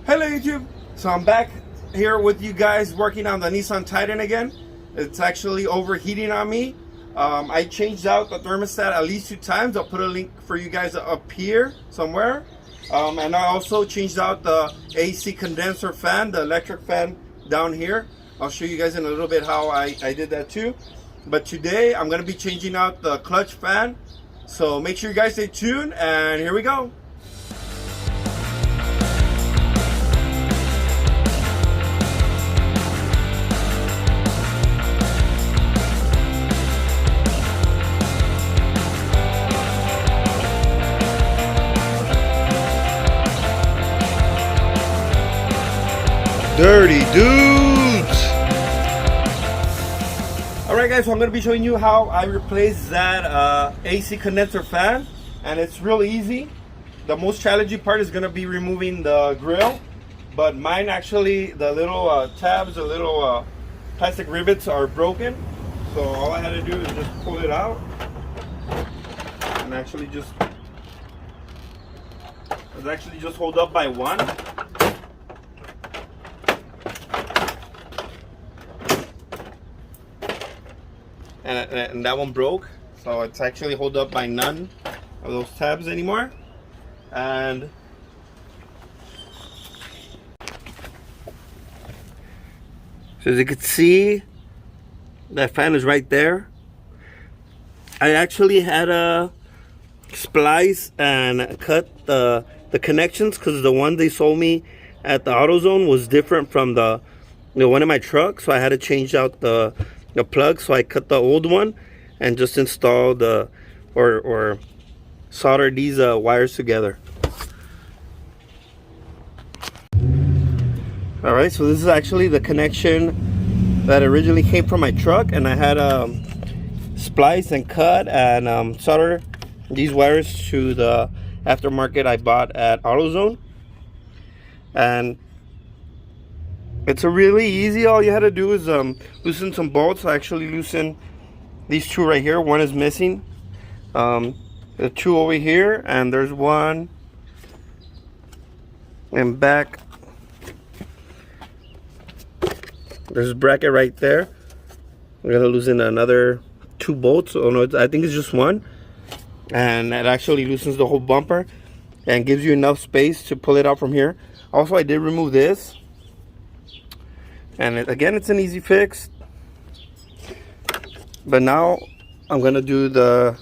Hello YouTube, so I'm back here with you guys working on the Nissan Titan again. It's actually overheating on me. I changed out the thermostat at least 2 times. I'll put a link for you guys up here somewhere. And I also changed out the AC condenser fan, the electric fan down here. I'll show you guys in a little bit how I did that too. But today I'm going to be changing out the clutch fan. So make sure you guys stay tuned, and here we go. Dirty dudes! Alright guys, so I'm going to be showing you how I replaced that AC condenser fan, and it's really easy. The most challenging part is going to be removing the grill, but mine actually, the little tabs, the little plastic rivets are broken, so all I had to do is just pull it out and actually just hold up by one. And that one broke, so it's actually held up by none of those tabs anymore. And so as you can see, that fan is right there. I actually had to splice and cut the connections because the one they sold me at the AutoZone was different from the one in my truck, so I had to change out the plug. So I cut the old one and just installed or solder these wires together. All right, so this is actually the connection that originally came from my truck, and I had splice and cut and solder these wires to the aftermarket I bought at AutoZone. And it's a really easy. All you had to do is loosen some bolts. I actually loosened these 2 right here. One is missing. The 2 over here, and there's one in back. There's a bracket right there. I'm gonna loosen another 2 bolts. Oh no, I think it's just one, and it actually loosens the whole bumper and gives you enough space to pull it out from here. Also, I did remove this. And again, it's an easy fix. But now I'm gonna do the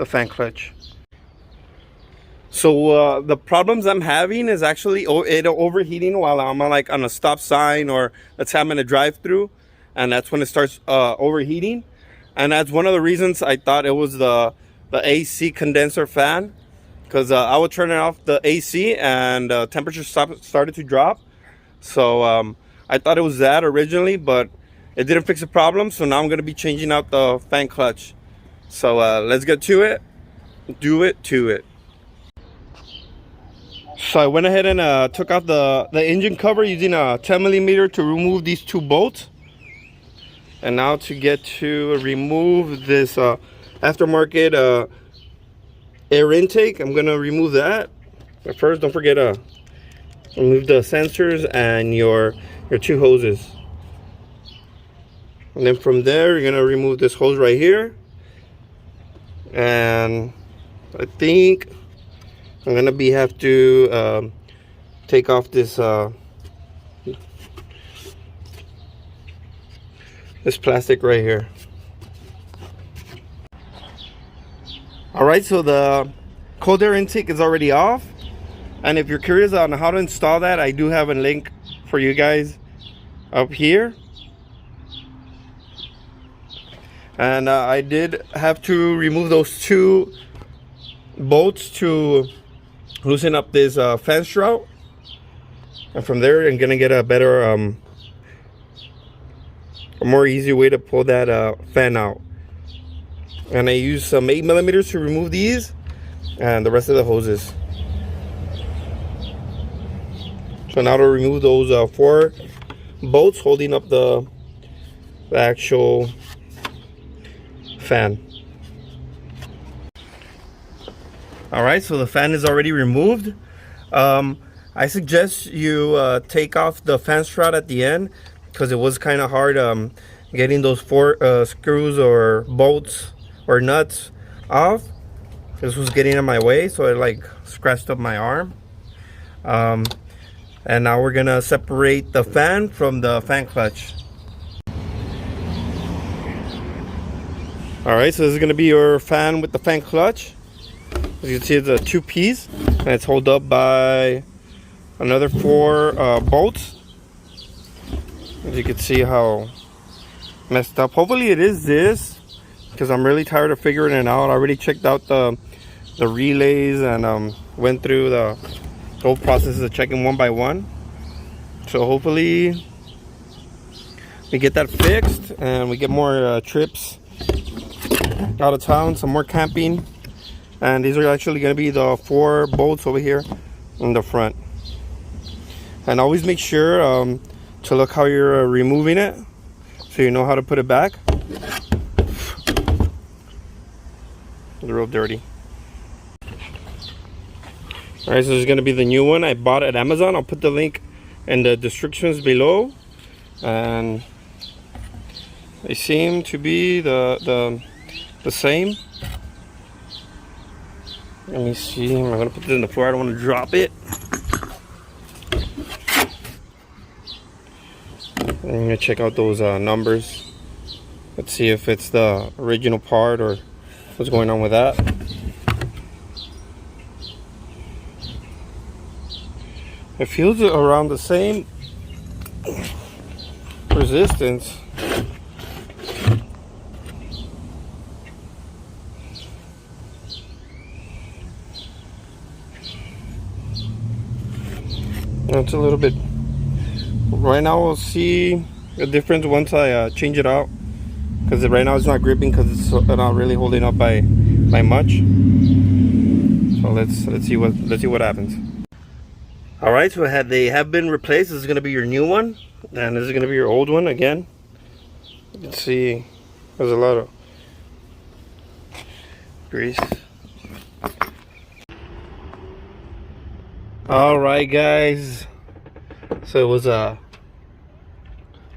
fan clutch. So the problems I'm having is actually it overheating while I'm on a stop sign, or let's say I'm in a drive-through, and that's when it starts overheating. And that's one of the reasons I thought it was the AC condenser fan, because I would turn it off the AC and temperature started to drop. So I thought it was that originally, but it didn't fix the problem. So now I'm going to be changing out the fan clutch. So let's get to it. Do it to it. So I went ahead and took out the engine cover using a 10mm to remove these 2 bolts. And now to get to remove this aftermarket air intake, I'm going to remove that. But first, don't forget to remove the sensors and your 2 hoses. And then from there, you're gonna remove this hose right here. And I think I'm gonna have to take off this this plastic right here. All right, so the cold air intake is already off. And if you're curious on how to install that, I do have a link for you guys up here. And I did have to remove those 2 bolts to loosen up this fan sprout. And from there, I'm gonna get a better, a more easy way to pull that fan out. And I used some 8mm to remove these and the rest of the hoses. So now to remove those 4 bolts holding up the actual fan. All right, so the fan is already removed. I suggest you take off the fan strut at the end, because it was kind of hard getting those four screws or bolts or nuts off. This was getting in my way, so it like scratched up my arm. And now we're gonna separate the fan from the fan clutch. All right, so this is gonna be your fan with the fan clutch. As you can see, it's a 2-piece, and it's held up by another 4 bolts. As you can see how messed up. Hopefully it is this, because I'm really tired of figuring it out. I already checked out the relays and went through the whole process of checking one by one. So hopefully we get that fixed and we get more trips out of town, some more camping. And these are actually going to be the 4 bolts over here in the front. And always make sure to look how you're removing it, so you know how to put it back. It's real dirty. Alright, so this is going to be the new one I bought at Amazon. I'll put the link in the descriptions below. And they seem to be the same. Let me see. I'm going to put this in the floor. I don't want to drop it. I'm going to check out those numbers. Let's see if it's the original part or what's going on with that. It feels around the same resistance. It's a little bit. Right now we'll see the difference once I change it out, because right now it's not gripping because it's not really holding up by much. So let's see what happens. All right, so they have been replaced. This is going to be your new one, and this is going to be your old one again. You can see there's a lot of grease. All right, guys. So it was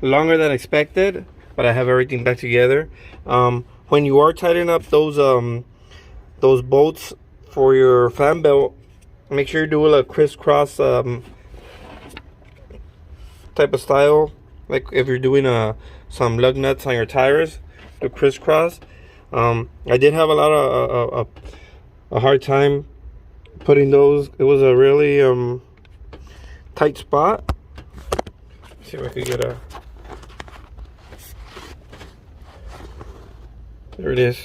longer than expected, but I have everything back together. When you are tightening up those bolts for your fan belt, make sure you do a crisscross type of style. Like if you're doing some lug nuts on your tires, do crisscross. I did have a lot of a hard time putting those. It was a really tight spot. Let's see if I could get a. There it is.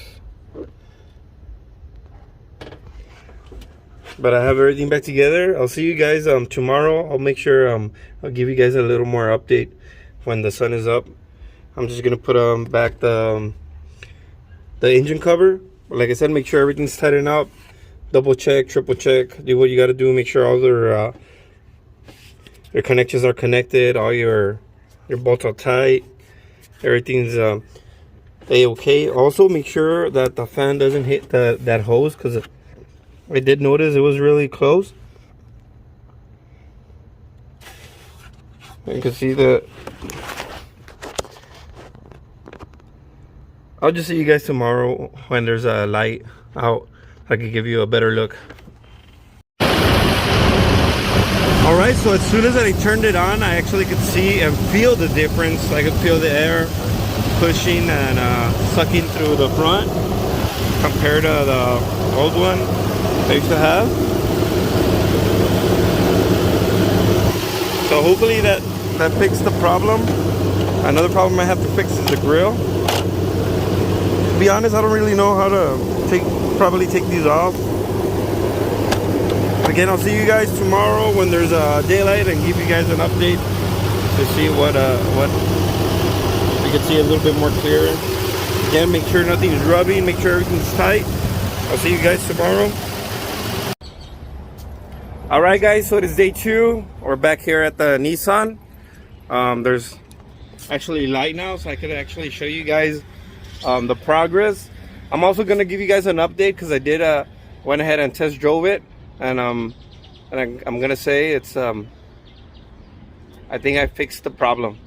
But I have everything back together. I'll see you guys tomorrow. I'll make sure I'll give you guys a little more update when the sun is up. I'm just gonna put back the engine cover. Like I said, make sure everything's tightened up. Double check, triple check. Do what you gotta do. Make sure all your connections are connected. All your bolts are tight. Everything's a-okay. Also make sure that the fan doesn't hit that hose, because I did notice it was really close. You can see that. I'll just see you guys tomorrow when there's a light out. I can give you a better look. Alright, so as soon as I turned it on, I actually could see and feel the difference. I could feel the air pushing and sucking through the front compared to the old one I used to have. So hopefully that fixed the problem. Another problem I have to fix is the grill. To be honest, I don't really know how to probably take these off. Again, I'll see you guys tomorrow when there's daylight and give you guys an update to see what you can see a little bit more clear. Again, make sure nothing's rubbing, make sure everything's tight. I'll see you guys tomorrow. Alright guys, so it is day 2. We're back here at the Nissan. There's actually light now, so I could actually show you guys the progress. I'm also going to give you guys an update because I did went ahead and test drove it, and and I'm gonna say it's I think I fixed the problem.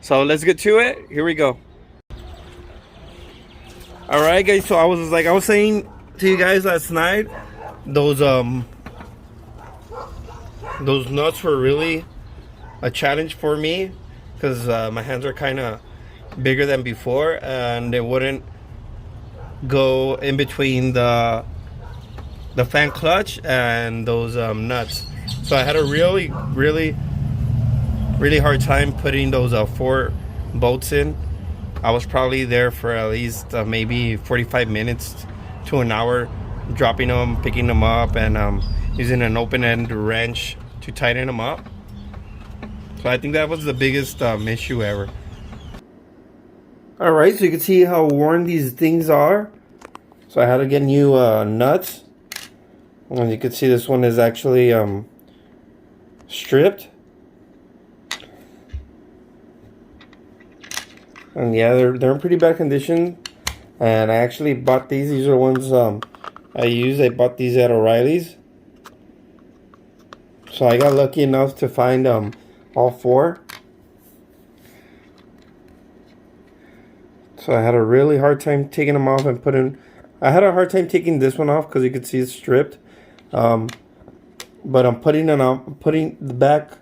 So let's get to it. Here we go. All right, guys. So I was saying to you guys last night, those nuts were really a challenge for me because my hands are kind of bigger than before, and they wouldn't go in between the fan clutch and those nuts. So I had a really hard time putting those 4 bolts in. I was probably there for at least maybe 45 minutes to an hour, dropping them, picking them up, and using an open-end wrench to tighten them up. So I think that was the biggest issue ever. All right, so you can see how worn these things are. So I had to get new nuts. And you can see this one is actually stripped. And yeah, they're in pretty bad condition. And I actually bought these. These are ones I used. I bought these at O'Reilly's. So I got lucky enough to find all 4. So I had a really hard time taking them off and putting. I had a hard time taking this one off because you could see it's stripped. But I'm putting the back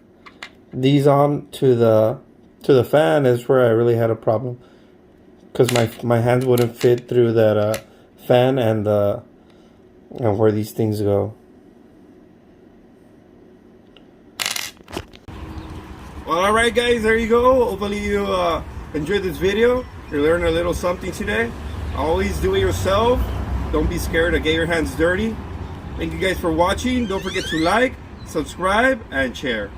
these on to the fan is where I really had a problem, because my hands wouldn't fit through that fan and where these things go. Well, all right, guys, there you go. Hopefully you enjoyed this video. You learned a little something today. Always do it yourself. Don't be scared to get your hands dirty. Thank you guys for watching. Don't forget to like, subscribe, and share.